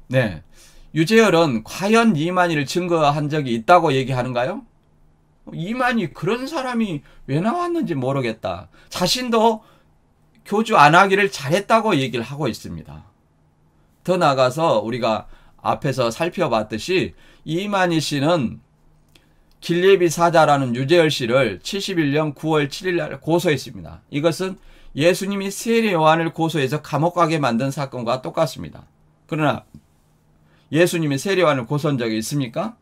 네. 유재열은 과연 이만희를 증거한 적이 있다고 얘기하는가요? 이만희 그런 사람이 왜 나왔는지 모르겠다. 자신도 교주 안 하기를 잘했다고 얘기를 하고 있습니다. 더 나아가서 우리가 앞에서 살펴봤듯이 이만희 씨는 길예비 사자라는 유재열 씨를 71년 9월 7일 날 고소했습니다. 이것은 예수님이 세례 요한을 고소해서 감옥 가게 만든 사건과 똑같습니다. 그러나 예수님이 세례 요한을 고소한 적이 있습니까?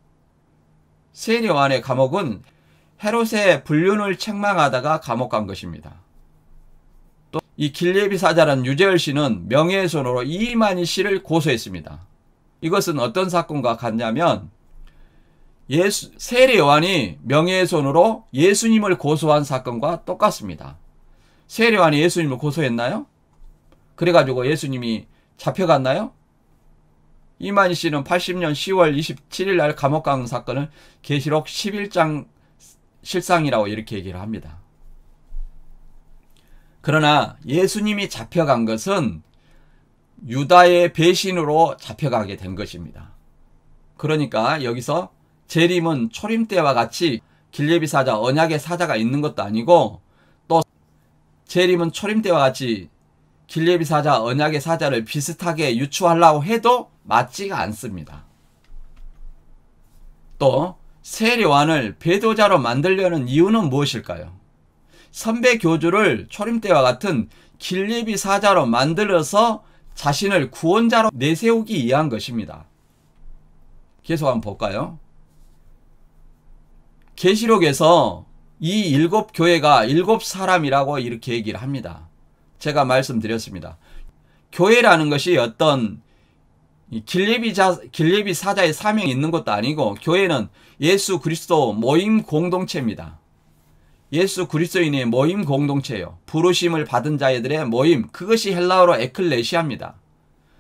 세례 요한의 감옥은 헤롯의 불륜을 책망하다가 감옥 간 것입니다. 또 이 길예비 사자라는 유재열 씨는 명예훼손으로 이만희 씨를 고소했습니다. 이것은 어떤 사건과 같냐면 세례 요한이 명예훼손으로 예수님을 고소한 사건과 똑같습니다. 세례 요한이 예수님을 고소했나요? 그래가지고 예수님이 잡혀갔나요? 이만희 씨는 80년 10월 27일 날 감옥 간 사건을 계시록 11장 실상이라고 이렇게 얘기를 합니다. 그러나 예수님이 잡혀간 것은 유다의 배신으로 잡혀가게 된 것입니다. 그러니까 여기서 재림은 초림 때와 같이 길예비 사자, 언약의 사자가 있는 것도 아니고 또 재림은 초림 때와 같이 길예비 사자, 언약의 사자를 비슷하게 유추하려고 해도 맞지가 않습니다. 또 세례 요한을 배도자로 만들려는 이유는 무엇일까요? 선배 교주를 초림 때와 같은 길예비 사자로 만들어서 자신을 구원자로 내세우기 위한 것입니다. 계속 한번 볼까요? 계시록에서 이 7교회가 7사람이라고 이렇게 얘기를 합니다. 제가 말씀드렸습니다. 교회라는 것이 어떤 길예비 사자의 사명이 있는 것도 아니고 교회는 예수 그리스도 모임 공동체입니다. 예수 그리스도인의 모임 공동체예요. 부르심을 받은 자들의 모임, 그것이 헬라어로 에클레시아입니다.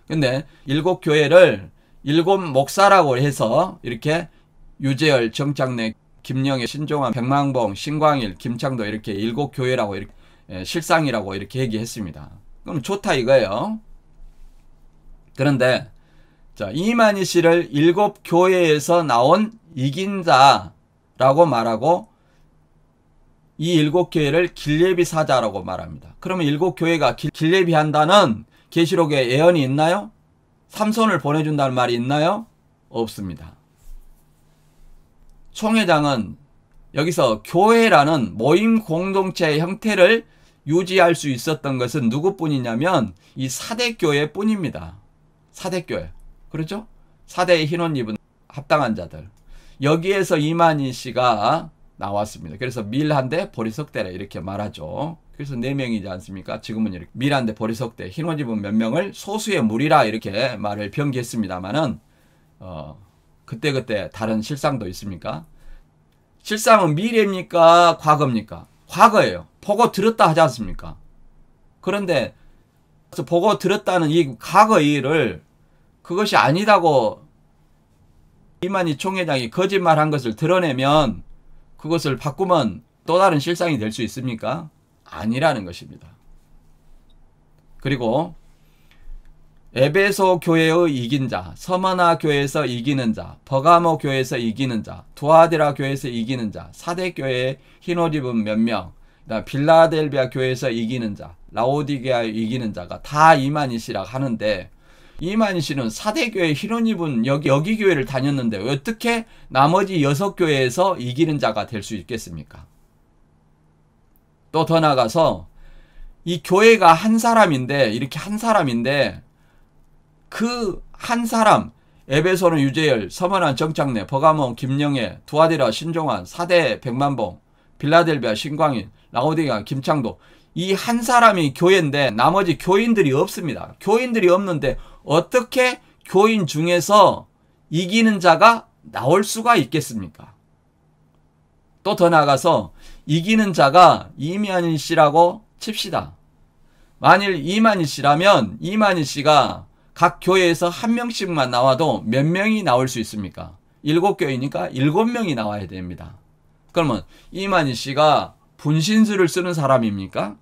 근데 7교회를 7목사라고 해서 이렇게 유재열, 정창래, 김영애, 신종환, 백만봉, 신광일, 김창도 이렇게 7교회라고 이렇게 실상이라고 이렇게 얘기했습니다. 그럼 좋다 이거예요. 그런데 자, 이만희 씨를 7교회에서 나온 이긴 자라고 말하고 이 7교회를 길예비 사자라고 말합니다. 그러면 7교회가 길예비 한다는 계시록에 예언이 있나요? 삼손을 보내준다는 말이 있나요? 없습니다. 총회장은 여기서 교회라는 모임 공동체의 형태를 유지할 수 있었던 것은 누구뿐이냐면 이 사대교회 뿐입니다. 사대교회. 그렇죠? 사대의 흰옷 입은 합당한 자들. 여기에서 이만희 씨가 나왔습니다. 그래서 밀한대 보리석대라 이렇게 말하죠. 그래서 4명이지 않습니까? 지금은 이렇게 밀한대 보리석대 흰옷 입은 몇 명을 소수의 무리라 이렇게 말을 변기했습니다만은 그때그때 다른 실상도 있습니까? 실상은 미래입니까? 과거입니까? 과거예요. 보고 들었다 하지 않습니까? 그런데 보고 들었다는 이 과거의 일을 그것이 아니다고 이만희 총회장이 거짓말한 것을 드러내면 그것을 바꾸면 또 다른 실상이 될 수 있습니까? 아니라는 것입니다. 그리고 에베소 교회의 이긴 자, 서머나 교회에서 이기는 자, 버가모 교회에서 이기는 자, 두아디라 교회에서 이기는 자, 사대 교회의 흰옷 입은 몇 명, 빌라델비아 교회에서 이기는 자, 라오디게아에 이기는 자가 다 이만희 씨라고 하는데 이만희 씨는 사대교회 흰옷 입은 여기 교회를 다녔는데 어떻게 나머지 6교회에서 이기는 자가 될 수 있겠습니까? 또 더 나가서 이 교회가 한 사람인데 이렇게 한 사람인데 그 한 사람 에베소는 유재열, 서머난 정창래, 버가몬 김영애, 두아디라 신종환, 사대 백만봉, 빌라델비아 신광인, 라오디게아 김창도 이 한 사람이 교회인데 나머지 교인들이 없습니다. 교인들이 없는데 어떻게 교인 중에서 이기는 자가 나올 수가 있겠습니까? 또 더 나아가서 이기는 자가 이만희 씨라고 칩시다. 만일 이만희 씨라면 이만희 씨가 각 교회에서 한 명씩만 나와도 몇 명이 나올 수 있습니까? 7교회니까 7명이 나와야 됩니다. 그러면 이만희 씨가 분신술을 쓰는 사람입니까?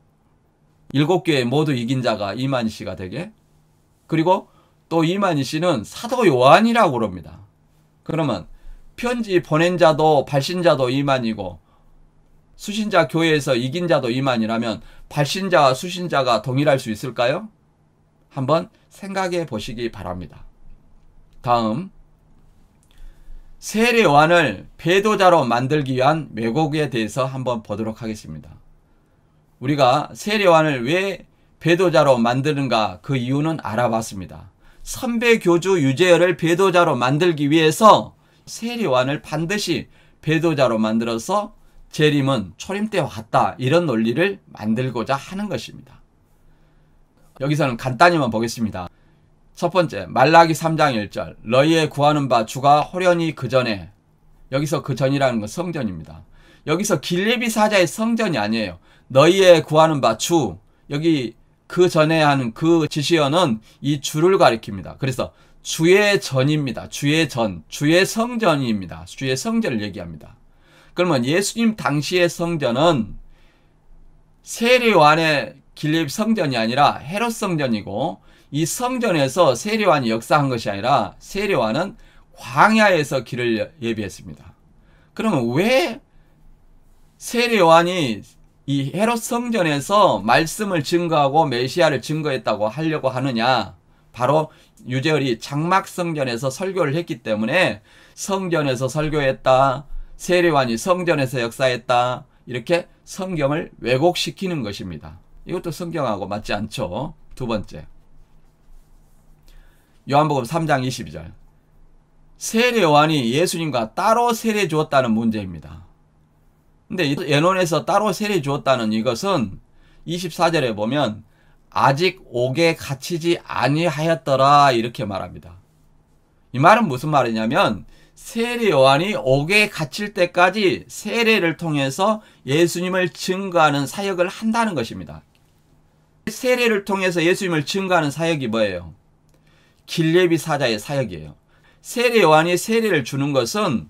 7교회 모두 이긴 자가 이만희 씨가 되게? 그리고 또 이만희 씨는 사도 요한이라고 그럽니다. 그러면 편지 보낸 자도 발신자도 이만희고 수신자 교회에서 이긴 자도 이만희라면 발신자와 수신자가 동일할 수 있을까요? 한번 생각해 보시기 바랍니다. 다음, 세례 요한을 배도자로 만들기 위한 왜곡에 대해서 한번 보도록 하겠습니다. 우리가 세례 요한을 왜 배도자로 만드는가 그 이유는 알아봤습니다. 선배 교주 유재열을 배도자로 만들기 위해서 세례 요한을 반드시 배도자로 만들어서 재림은 초림 때와 같다, 이런 논리를 만들고자 하는 것입니다. 여기서는 간단히만 보겠습니다. 첫 번째, 말라기 3장 1절, 너희의 구하는 바 주가 호련히 그 전에, 여기서 그 전이라는 건 성전입니다. 여기서 길레비 사자의 성전이 아니에요. 너희의 구하는 바 주, 여기 그 전에 하는 그 지시어는 이 주를 가리킵니다. 그래서 주의 전입니다. 주의 전, 주의 성전입니다. 주의 성전을 얘기합니다. 그러면 예수님 당시의 성전은 세례 요한의 길레비 성전이 아니라 헤롯 성전이고, 이 성전에서 세례 요한이 역사한 것이 아니라 세례 요한은 광야에서 길을 예비했습니다. 그러면 왜 세례 요한이 이 헤롯 성전에서 말씀을 증거하고 메시아를 증거했다고 하려고 하느냐? 바로 유재열이 장막 성전에서 설교를 했기 때문에 성전에서 설교했다, 세례 요한이 성전에서 역사했다, 이렇게 성경을 왜곡시키는 것입니다. 이것도 성경하고 맞지 않죠? 두 번째, 요한복음 3장 22절, 세례 요한이 예수님과 따로 세례 주었다는 문제입니다. 근데 예논에서 따로 세례 주었다는 이것은 24절에 보면 아직 옥에 갇히지 아니하였더라, 이렇게 말합니다. 이 말은 무슨 말이냐면 세례 요한이 옥에 갇힐 때까지 세례를 통해서 예수님을 증거하는 사역을 한다는 것입니다. 세례를 통해서 예수님을 증거하는 사역이 뭐예요? 길레비 사자의 사역이에요. 세례 요한이 세례를 주는 것은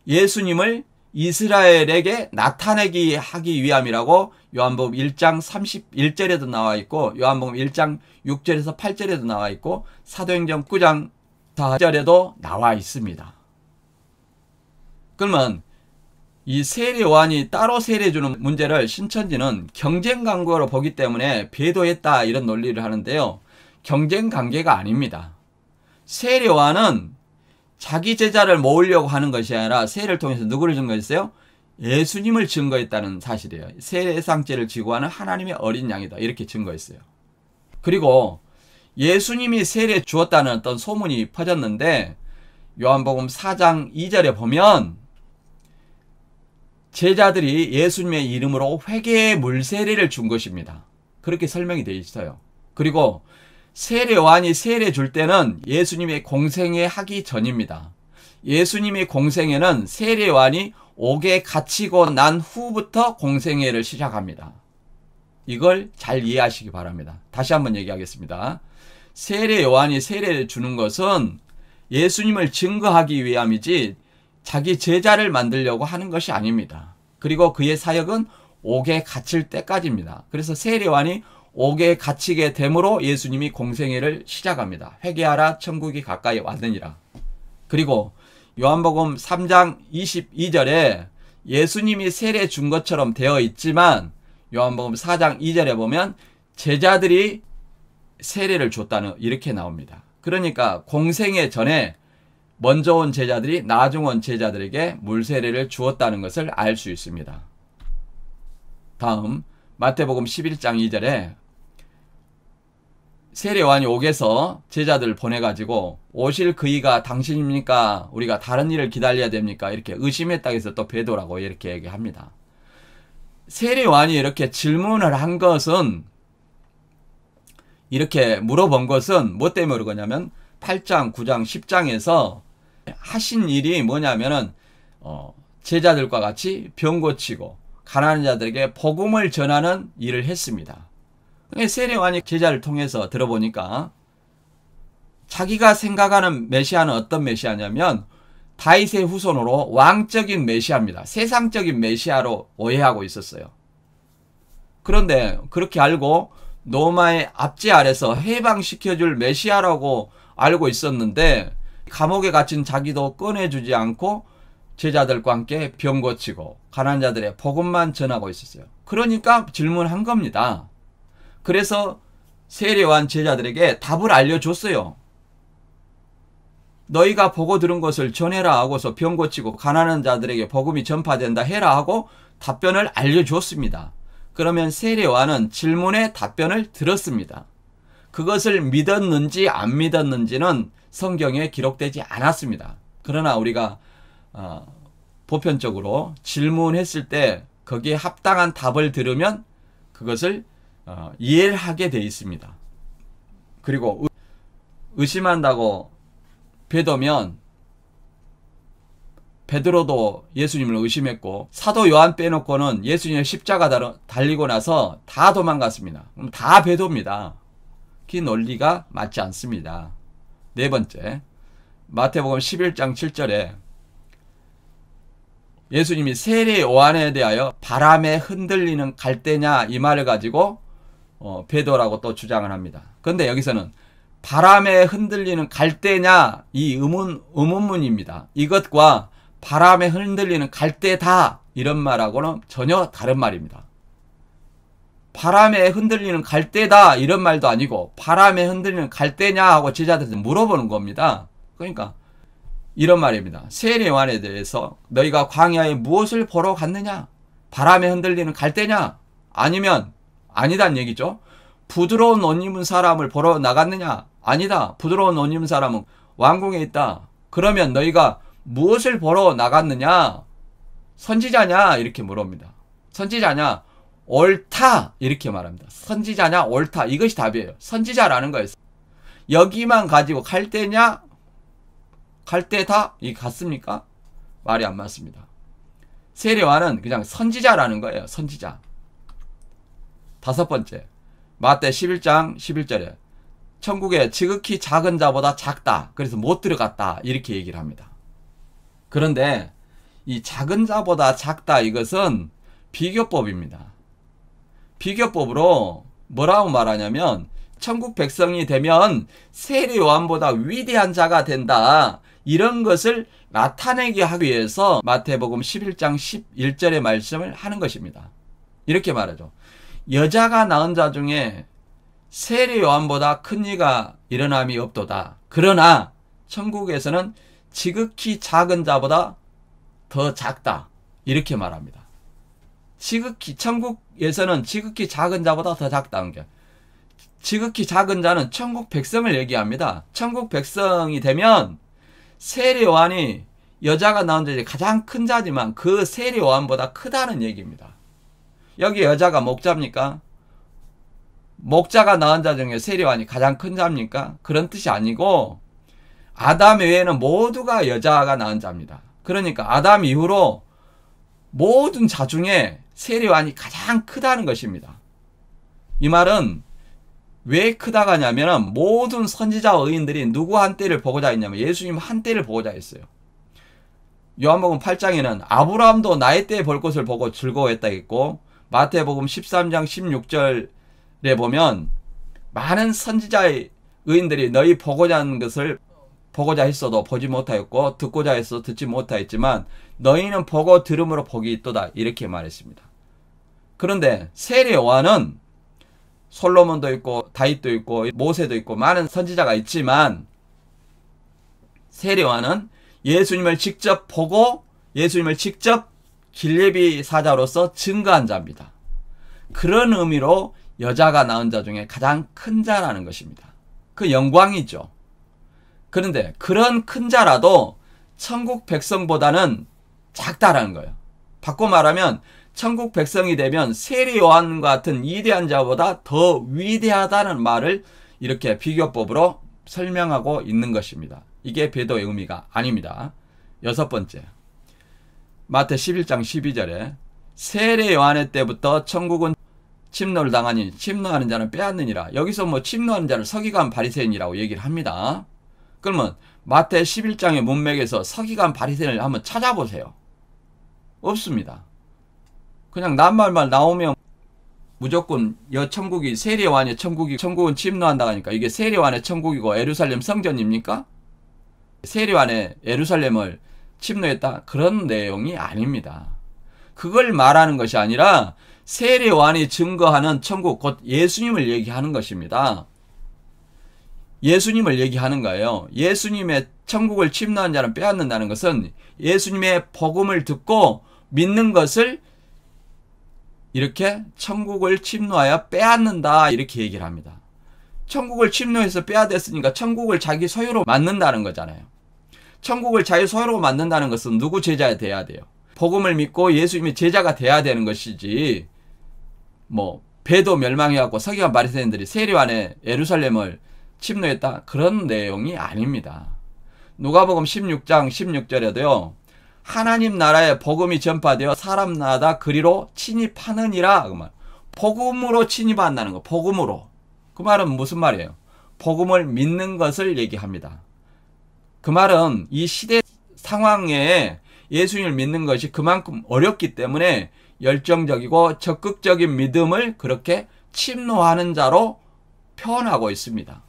예수님을 이스라엘에게 나타내기 하기 위함이라고 요한복음 1장 31절에도 나와 있고, 요한복음 1장 6절에서 8절에도 나와 있고, 사도행전 9장 4절에도 나와 있습니다. 그러면 이 세례 요한이 따로 세례 주는 문제를 신천지는 경쟁 관계로 보기 때문에 배도했다, 이런 논리를 하는데요. 경쟁 관계가 아닙니다. 세례 요한은 자기 제자를 모으려고 하는 것이 아니라 세례를 통해서 누구를 증거했어요? 예수님을 증거했다는 사실이에요. 세상죄를 지고 하는 하나님의 어린 양이다, 이렇게 증거했어요. 그리고 예수님이 세례 주었다는 어떤 소문이 퍼졌는데 요한복음 4장 2절에 보면 제자들이 예수님의 이름으로 회개의 물세례를 준 것입니다. 그렇게 설명이 되어 있어요. 그리고 세례 요한이 세례 줄 때는 예수님의 공생애 하기 전입니다. 예수님의 공생애는 세례 요한이 옥에 갇히고 난 후부터 공생애를 시작합니다. 이걸 잘 이해하시기 바랍니다. 다시 한번 얘기하겠습니다. 세례 요한이 세례를 주는 것은 예수님을 증거하기 위함이지 자기 제자를 만들려고 하는 것이 아닙니다. 그리고 그의 사역은 옥에 갇힐 때까지입니다. 그래서 세례 요한이 옥에 갇히게 되므로 예수님이 공생애를 시작합니다. 회개하라, 천국이 가까이 왔느니라. 그리고 요한복음 3장 22절에 예수님이 세례 준 것처럼 되어 있지만 요한복음 4장 2절에 보면 제자들이 세례를 줬다는, 이렇게 나옵니다. 그러니까 공생애 전에 먼저 온 제자들이 나중 온 제자들에게 물세례를 주었다는 것을 알 수 있습니다. 다음 마태복음 11장 2절에 세례 요한이 옥에서 제자들을 보내가지고 오실 그이가 당신입니까? 우리가 다른 일을 기다려야 됩니까? 이렇게 의심했다고 해서 또 배도라고 이렇게 얘기합니다. 세례 요한이 이렇게 질문을 한 것은, 이렇게 물어본 것은 뭐 때문에 그러냐면 8장, 9장, 10장에서 하신 일이 뭐냐면은 제자들과 같이 병 고치고 가난한 자들에게 복음을 전하는 일을 했습니다. 세례 요한이 제자를 통해서 들어보니까 자기가 생각하는 메시아는 어떤 메시아냐면 다윗의 후손으로 왕적인 메시아입니다. 세상적인 메시아로 오해하고 있었어요. 그런데 그렇게 알고 로마의 압제 아래서 해방시켜줄 메시아라고 알고 있었는데 감옥에 갇힌 자기도 꺼내주지 않고 제자들과 함께 병 고치고 가난한 자들의 복음만 전하고 있었어요. 그러니까 질문한 겁니다. 그래서 세례요한 제자들에게 답을 알려줬어요. 너희가 보고 들은 것을 전해라 하고서 병 고치고 가난한 자들에게 복음이 전파된다 해라 하고 답변을 알려주었습니다. 그러면 세례요한은 질문에 답변을 들었습니다. 그것을 믿었는지 안 믿었는지는 성경에 기록되지 않았습니다. 그러나 우리가 보편적으로 질문했을 때 거기에 합당한 답을 들으면 그것을 이해를 하게 돼 있습니다. 그리고 의심한다고 베도면 베드로도 예수님을 의심했고 사도 요한 빼놓고는 예수님의 십자가 달리고 나서 다 도망갔습니다. 그럼 다 베도입니다. 그 논리가 맞지 않습니다. 네 번째, 마태복음 11장 7절에 예수님이 세례 요한에 대하여 바람에 흔들리는 갈대냐 이 말을 가지고 베도라고 또 주장을 합니다. 그런데 여기서는 바람에 흔들리는 갈대냐 이 의문문입니다. 이것과 바람에 흔들리는 갈대다 이런 말하고는 전혀 다른 말입니다. 바람에 흔들리는 갈대다 이런 말도 아니고 바람에 흔들리는 갈대냐 하고 제자들한테 물어보는 겁니다. 그러니까 이런 말입니다. 세례 요한에 대해서 너희가 광야에 무엇을 보러 갔느냐? 바람에 흔들리는 갈대냐? 아니면 아니다는 얘기죠. 부드러운 옷 입은 사람을 보러 나갔느냐? 아니다. 부드러운 옷 입은 사람은 왕궁에 있다. 그러면 너희가 무엇을 보러 나갔느냐? 선지자냐? 이렇게 물어봅니다. 선지자냐? 옳다. 이렇게 말합니다. 선지자냐? 옳다. 이것이 답이에요. 선지자라는 거예요. 여기만 가지고 갈대냐? 갈대다? 이 같습니까? 말이 안 맞습니다. 세례 요한은 그냥 선지자라는 거예요. 선지자. 다섯 번째, 마태 11장 11절에 천국에 지극히 작은 자보다 작다. 그래서 못 들어갔다. 이렇게 얘기를 합니다. 그런데 이 작은 자보다 작다 이것은 비교법입니다. 비교법으로 뭐라고 말하냐면 천국 백성이 되면 세례 요한보다 위대한 자가 된다. 이런 것을 나타내게 하기 위해서 마태복음 11장 11절의 말씀을 하는 것입니다. 이렇게 말하죠. 여자가 낳은 자 중에 세례 요한보다 큰 이가 일어남이 없도다. 그러나 천국에서는 지극히 작은 자보다 더 작다. 이렇게 말합니다. 천국에서는 지극히 작은 자보다 더 작다는 게 지극히 작은 자는 천국 백성을 얘기합니다. 천국 백성이 되면 세례 요한이 여자가 낳은 자 중에 가장 큰 자지만 그 세례 요한보다 크다는 얘기입니다. 여기 여자가 목자입니까? 목자가 낳은 자 중에 세례 요한이 가장 큰 자입니까? 그런 뜻이 아니고 아담 외에는 모두가 여자가 낳은 자입니다. 그러니까 아담 이후로 모든 자 중에 세례 요한이 가장 크다는 것입니다. 이 말은 왜 크다가 하냐면 모든 선지자와 의인들이 누구 한 때를 보고자 했냐면 예수님 한 때를 보고자 했어요. 요한복음 8장에는 아브라함도 나의 때에 볼 것을 보고 즐거워했다 했고 마태복음 13장 16절에 보면 많은 선지자의 의인들이 너희 보고자 하는 것을 보고자 했어도 보지 못하였고 듣고자 했어도 듣지 못하였지만 너희는 보고 들음으로 복이 있도다 이렇게 말했습니다. 그런데 세례 요한은 솔로몬도 있고 다윗도 있고 모세도 있고 많은 선지자가 있지만 세례 요한은 예수님을 직접 보고 예수님을 직접 길레비 사자로서 증거한 자입니다. 그런 의미로 여자가 낳은 자 중에 가장 큰 자라는 것입니다. 그 영광이죠. 그런데 그런 큰 자라도 천국 백성보다는 작다라는 거예요. 바꿔 말하면 천국 백성이 되면 세례 요한과 같은 위대한 자보다 더 위대하다는 말을 이렇게 비교법으로 설명하고 있는 것입니다. 이게 배도의 의미가 아닙니다. 여섯 번째, 마태 11장 12절에 세례 요한의 때부터 천국은 침노를 당하니 침노하는 자는 빼앗느니라. 여기서 뭐 침노하는 자를 서기관 바리새인이라고 얘기를 합니다. 그러면 마태 11장의 문맥에서 서기관 바리새인을 한번 찾아보세요. 없습니다. 그냥 낱말만 나오면 무조건 천국이 세례요한의 천국은 침노한다 하니까 이게 세례요한의 천국이고 예루살렘 성전입니까? 세례요한의 예루살렘을 침노했다? 그런 내용이 아닙니다. 그걸 말하는 것이 아니라 세례요한이 증거하는 천국, 곧 예수님을 얘기하는 것입니다. 예수님을 얘기하는 거예요. 예수님의 천국을 침노한 자는 빼앗는다는 것은 예수님의 복음을 듣고 믿는 것을 이렇게 천국을 침노하여 빼앗는다, 이렇게 얘기를 합니다. 천국을 침노해서 빼앗았으니까 천국을 자기 소유로 만든다는 거잖아요. 천국을 자기 소유로 만든다는 것은 누구 제자가 돼야 돼요? 복음을 믿고 예수님의 제자가 돼야 되는 것이지, 배도 멸망해갖고 서기관 바리새인들이 세례요한의 예루살렘을 침노했다, 그런 내용이 아닙니다. 누가복음 16장 16절에도요. 하나님 나라의 복음이 전파되어 사람마다 그리로 침입하느니라. 그 말. 복음으로 침입한다는 거. 복음으로. 그 말은 무슨 말이에요? 복음을 믿는 것을 얘기합니다. 그 말은 이 시대 상황에 예수님을 믿는 것이 그만큼 어렵기 때문에 열정적이고 적극적인 믿음을 그렇게 침노하는 자로 표현하고 있습니다.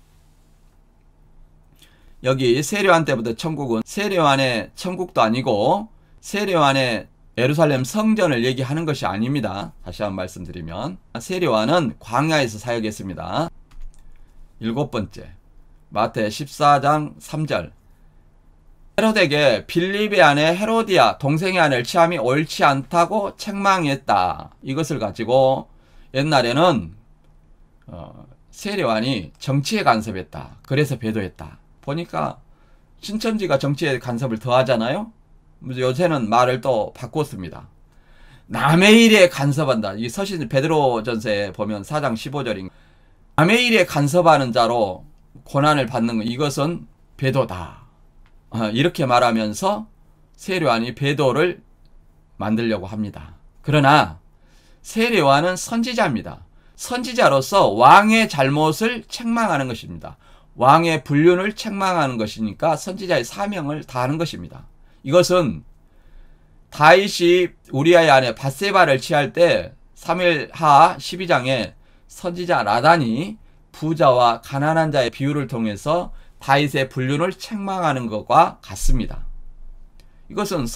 여기 세례요한 때부터 천국은 세례요한의 천국도 아니고 세례요한의 예루살렘 성전을 얘기하는 것이 아닙니다. 다시 한번 말씀드리면 세례요한은 광야에서 사역했습니다. 7번째, 마태 14장 3절. 헤롯에게 빌립의 아내 헤로디아 동생의 아내를 취함이 옳지 않다고 책망했다. 이것을 가지고 옛날에는 세례요한이 정치에 간섭했다, 그래서 배도했다. 보니까 신천지가 정치에 간섭을 더 하잖아요. 요새는 말을 또 바꿨습니다. 남의 일에 간섭한다. 이 서신 베드로전서에 보면 4장 15절인 남의 일에 간섭하는 자로 고난을 받는 것, 이것은 배도다. 이렇게 말하면서 세례요한이 배도를 만들려고 합니다. 그러나 세례요한은 선지자입니다. 선지자로서 왕의 잘못을 책망하는 것입니다. 왕의 불륜을 책망하는 것이니까 선지자의 사명을 다하는 것입니다. 이것은 다윗이 우리아의 아내 밧세바를 취할 때 사무엘하 12장에 선지자 나단이 부자와 가난한 자의 비유를 통해서 다윗의 불륜을 책망하는 것과 같습니다. 이것은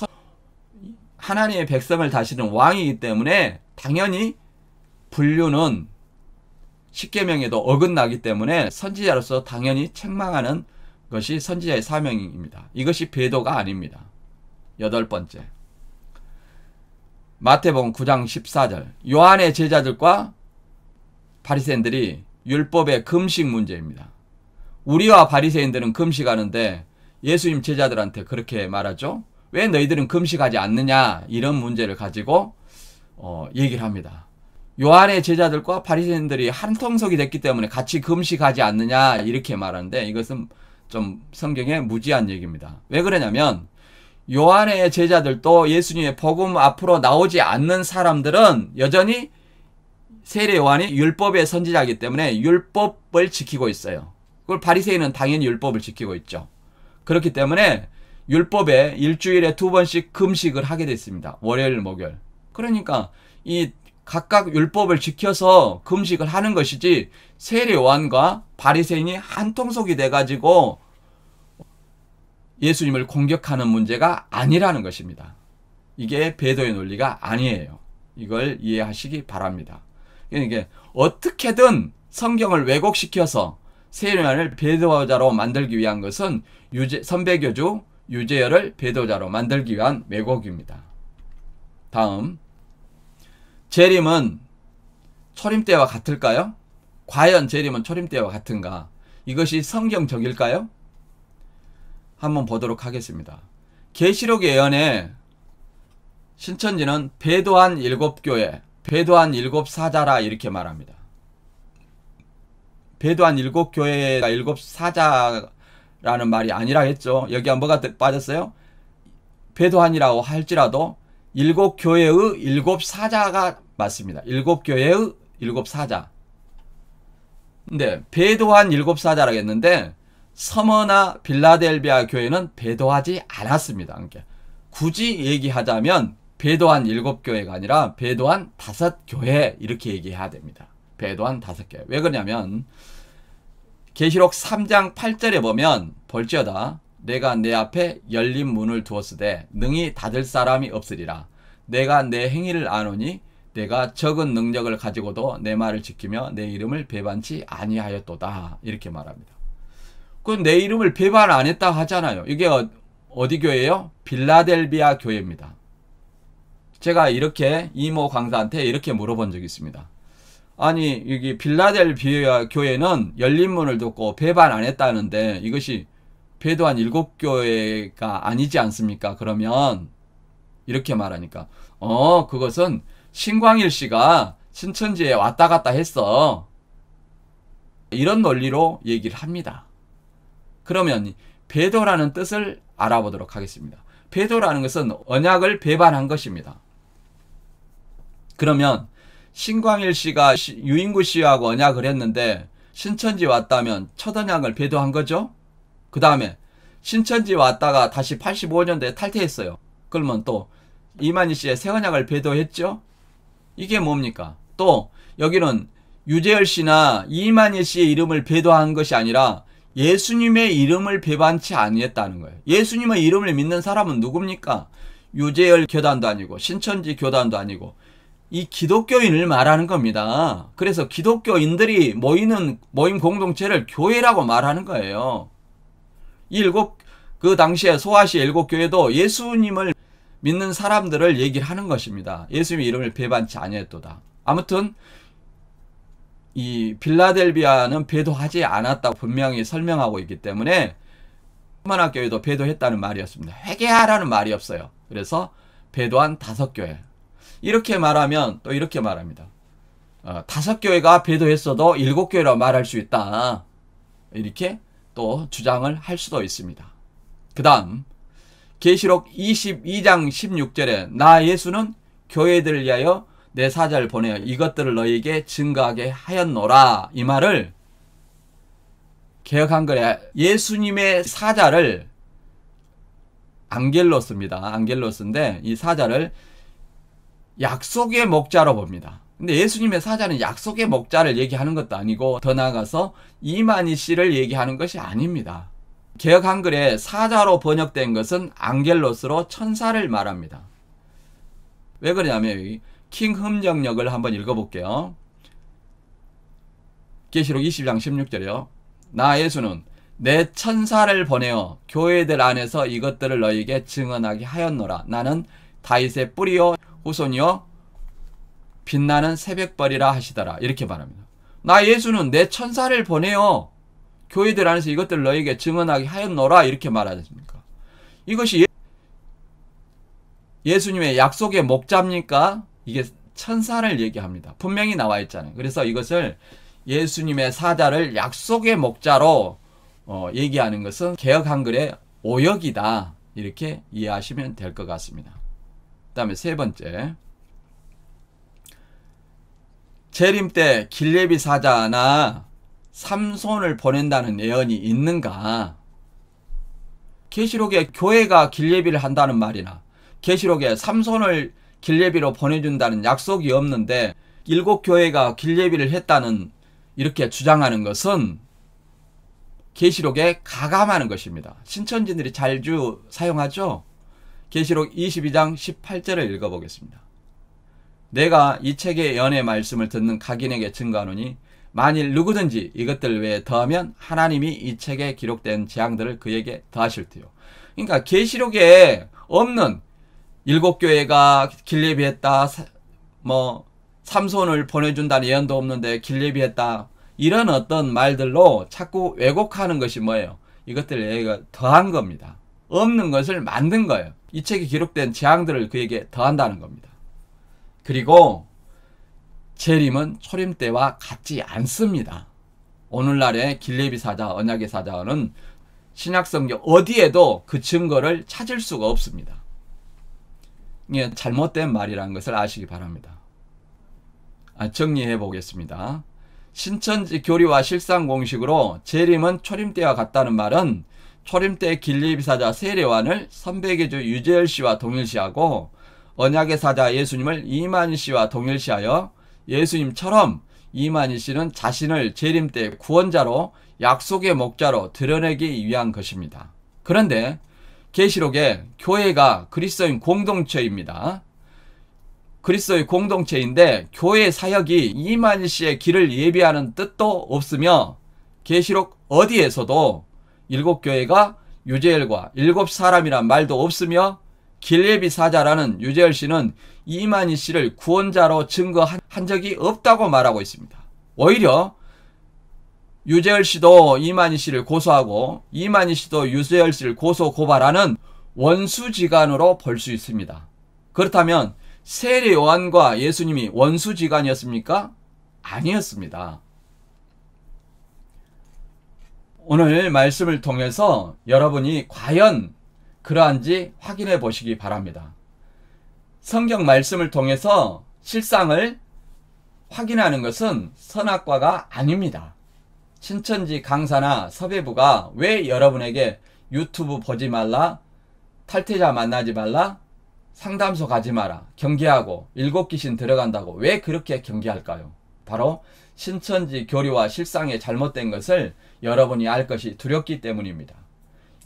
하나님의 백성을 다스리는 왕이기 때문에 당연히 불륜은 십계명에도 어긋나기 때문에 선지자로서 당연히 책망하는 것이 선지자의 사명입니다. 이것이 배도가 아닙니다. 8번째, 마태복음 9장 14절. 요한의 제자들과 바리새인들이 율법의 금식 문제입니다. 우리와 바리새인들은 금식하는데 예수님 제자들한테 그렇게 말하죠. 왜 너희들은 금식하지 않느냐, 이런 문제를 가지고 얘기를 합니다. 요한의 제자들과 바리새인들이 한통속이 됐기 때문에 같이 금식하지 않느냐, 이렇게 말하는데 이것은 좀 성경에 무지한 얘기입니다. 왜 그러냐면 요한의 제자들도 예수님의 복음 앞으로 나오지 않는 사람들은 여전히 세례 요한이 율법의 선지자이기 때문에 율법을 지키고 있어요. 그걸 바리새인은 당연히 율법을 지키고 있죠. 그렇기 때문에 율법에 일주일에 2번씩 금식을 하게 됐습니다. 월요일, 목요일. 그러니까 이 각각 율법을 지켜서 금식을 하는 것이지 세례 요한과 바리새인이 한통속이 돼가지고 예수님을 공격하는 문제가 아니라는 것입니다. 이게 배도의 논리가 아니에요. 이걸 이해하시기 바랍니다. 그러니까 어떻게든 성경을 왜곡시켜서 세례 요한을 배도자로 만들기 위한 것은 선배교주 유재열을 배도자로 만들기 위한 왜곡입니다. 다음, 재림은 초림 때와 같을까요? 과연 재림은 초림 때와 같은가? 이것이 성경적일까요? 한번 보도록 하겠습니다. 계시록 예언에 신천지는 배도한 7교회, 배도한 7사자라 이렇게 말합니다. 배도한 7교회가 7사자라는 말이 아니라 했죠. 여기 뭐가 빠졌어요? 배도한이라고 할지라도 7교회의 7사자가 맞습니다. 7교회의 7사자. 근데 배도한 7사자라고 했는데 서머나 빌라델비아 교회는 배도하지 않았습니다. 그러니까 굳이 얘기하자면 배도한 7교회가 아니라 배도한 5교회 이렇게 얘기해야 됩니다. 배도한 5교회. 왜 그러냐면 계시록 3장 8절에 보면 볼지어다 내가 내 앞에 열린 문을 두었으되 능히 닫을 사람이 없으리라. 내가 내 행위를 아노니 내가 적은 능력을 가지고도 내 말을 지키며 내 이름을 배반치 아니하였도다. 이렇게 말합니다. 그 내 이름을 배반 안 했다 하잖아요. 이게 어디 교회예요? 빌라델비아 교회입니다. 제가 이렇게 이모 강사한테 이렇게 물어본 적이 있습니다. 아니 여기 빌라델비아 교회는 열린 문을 뒀고 배반 안 했다는데 이것이 배도한 7교회가 아니지 않습니까? 그러면 이렇게 말하니까 그것은 신광일 씨가 신천지에 왔다 갔다 했어. 이런 논리로 얘기를 합니다. 그러면 배도라는 뜻을 알아보도록 하겠습니다. 배도라는 것은 언약을 배반한 것입니다. 그러면 신광일 씨가 유인구 씨하고 언약을 했는데 신천지 왔다면 첫 언약을 배도한 거죠. 그 다음에 신천지 왔다가 다시 85년도에 탈퇴했어요. 그러면 또 이만희 씨의 새 언약을 배도했죠. 이게 뭡니까? 또 여기는 유재열 씨나 이만희 씨의 이름을 배도한 것이 아니라 예수님의 이름을 배반치 아니했다는 거예요. 예수님의 이름을 믿는 사람은 누굽니까? 유재열 교단도 아니고 신천지 교단도 아니고 이 기독교인을 말하는 겁니다. 그래서 기독교인들이 모이는 모임 공동체를 교회라고 말하는 거예요. 그 당시에 소아시 7교회도 예수님을 믿는 사람들을 얘기를 하는 것입니다. 예수님의 이름을 배반치 아니했도다. 아무튼 이 빌라델비아는 배도하지 않았다고 분명히 설명하고 있기 때문에 서만화교회도 배도했다는 말이었습니다. 회개하라는 말이 없어요. 그래서 배도한 5교회. 이렇게 말하면 또 이렇게 말합니다. 5교회가 배도했어도 7교회라고 말할 수 있다. 이렇게 또 주장을 할 수도 있습니다. 그 다음 계시록 22장 16절에 나 예수는 교회들을 위하여 내 사자를 보내어 이것들을 너희에게 증거하게 하였노라. 이 말을 개역 한글에 예수님의 사자를 안겔로스입니다. 안겔로스인데 이 사자를 약속의 목자로 봅니다. 근데 예수님의 사자는 약속의 목자를 얘기하는 것도 아니고 더 나아가서 이만희 씨를 얘기하는 것이 아닙니다. 개역 한글에 사자로 번역된 것은 안겔로스로 천사를 말합니다. 왜 그러냐면 여기 킹 흠정역을 한번 읽어볼게요. 계시록 20장 16절이요. 나 예수는 내 천사를 보내어 교회들 안에서 이것들을 너희에게 증언하게 하였노라. 나는 다윗의 뿌리요 후손이요 빛나는 새벽벌이라 하시더라. 이렇게 말합니다. 나 예수는 내 천사를 보내어 교회들 안에서 이것들을 너희에게 증언하게 하였노라. 이렇게 말하지 않습니까? 이것이 예수님의 약속의 목자입니까? 이게 천사를 얘기합니다. 분명히 나와 있잖아요. 그래서 이것을 예수님의 사자를 약속의 목자로 얘기하는 것은 개역 한글의 오역이다. 이렇게 이해하시면 될 것 같습니다. 그 다음에 세 번째, 재림 때 길레비 사자나 삼손을 보낸다는 예언이 있는가? 계시록에 교회가 길레비를 한다는 말이나 계시록에 삼손을 길레비로 보내준다는 약속이 없는데 7교회가 길레비를 했다는 이렇게 주장하는 것은 계시록에 가감하는 것입니다. 신천지들이 자주 사용하죠. 계시록 22장 18절을 읽어보겠습니다. 내가 이 책의 연의 말씀을 듣는 각인에게 증거하노니 만일 누구든지 이것들 외에 더하면 하나님이 이 책에 기록된 재앙들을 그에게 더하실 테요. 그러니까 계시록에 없는 7교회가 길레비 했다, 삼손을 보내준다는 예언도 없는데 길레비 했다, 이런 어떤 말들로 자꾸 왜곡하는 것이 뭐예요? 이것들 얘가 더한 겁니다. 없는 것을 만든 거예요. 이 책에 기록된 재앙들을 그에게 더한다는 겁니다. 그리고 재림은 초림 때와 같지 않습니다. 오늘날의 길레비 사자, 언약의 사자는 신약성경 어디에도 그 증거를 찾을 수가 없습니다. 이게 잘못된 말이라는 것을 아시기 바랍니다. 정리해 보겠습니다. 신천지 교리와 실상 공식으로 재림은 초림 때와 같다는 말은 초림 때 길레비 사자 세례요한을 선배계주 유재열 씨와 동일시하고 언약의 사자 예수님을 이만희 씨와 동일시하여 예수님처럼 이만희 씨는 자신을 재림 때 구원자로 약속의 목자로 드러내기 위한 것입니다. 그런데 계시록에 교회가 그리스도인 공동체입니다. 그리스도의 공동체인데 교회 사역이 이만희 씨의 길을 예비하는 뜻도 없으며 계시록 어디에서도 7교회가 유재열과 7사람이란 말도 없으며 길예비 사자라는 유재열 씨는 이만희 씨를 구원자로 증거한 적이 없다고 말하고 있습니다. 오히려 유재열 씨도 이만희 씨를 고소하고 이만희 씨도 유재열 씨를 고소 고발하는 원수지간으로 볼 수 있습니다. 그렇다면 세례 요한과 예수님이 원수지간이었습니까? 아니었습니다. 오늘 말씀을 통해서 여러분이 과연 그러한지 확인해 보시기 바랍니다. 성경 말씀을 통해서 실상을 확인하는 것은 선악과가 아닙니다. 신천지 강사나 섭외부가 왜 여러분에게 유튜브 보지 말라, 탈퇴자 만나지 말라, 상담소 가지 마라, 경계하고 7귀신 들어간다고 왜 그렇게 경계할까요? 바로 신천지 교리와 실상에 잘못된 것을 여러분이 알 것이 두렵기 때문입니다.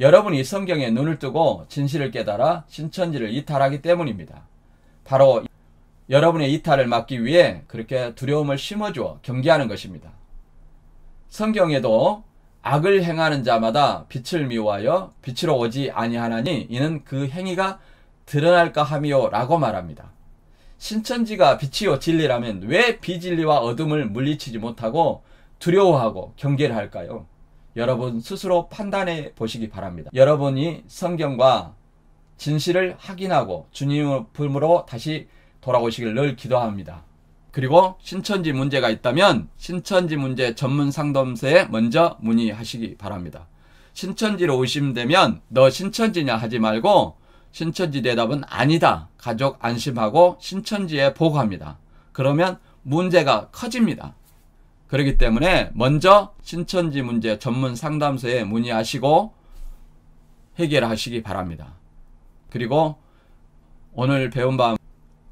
여러분이 성경에 눈을 뜨고 진실을 깨달아 신천지를 이탈하기 때문입니다. 바로 여러분의 이탈을 막기 위해 그렇게 두려움을 심어주어 경계하는 것입니다. 성경에도 악을 행하는 자마다 빛을 미워하여 빛으로 오지 아니하나니 이는 그 행위가 드러날까 함이요 라고 말합니다. 신천지가 빛이요 진리라면 왜 비진리와 어둠을 물리치지 못하고 두려워하고 경계를 할까요? 여러분 스스로 판단해 보시기 바랍니다. 여러분이 성경과 진실을 확인하고 주님의 품으로 다시 돌아오시길 늘 기도합니다. 그리고 신천지 문제가 있다면 신천지 문제 전문 상담소에 먼저 문의하시기 바랍니다. 신천지로 의심되면 너 신천지냐 하지 말고 신천지 대답은 아니다. 가족 안심하고 신천지에 보고합니다. 그러면 문제가 커집니다. 그렇기 때문에 먼저 신천지 문제 전문 상담소에 문의하시고 해결하시기 바랍니다. 그리고 오늘 배운 바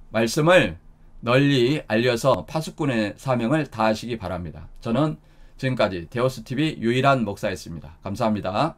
말씀을 널리 알려서 파수꾼의 사명을 다하시기 바랍니다. 저는 지금까지 데오스TV 유일한 목사였습니다. 감사합니다.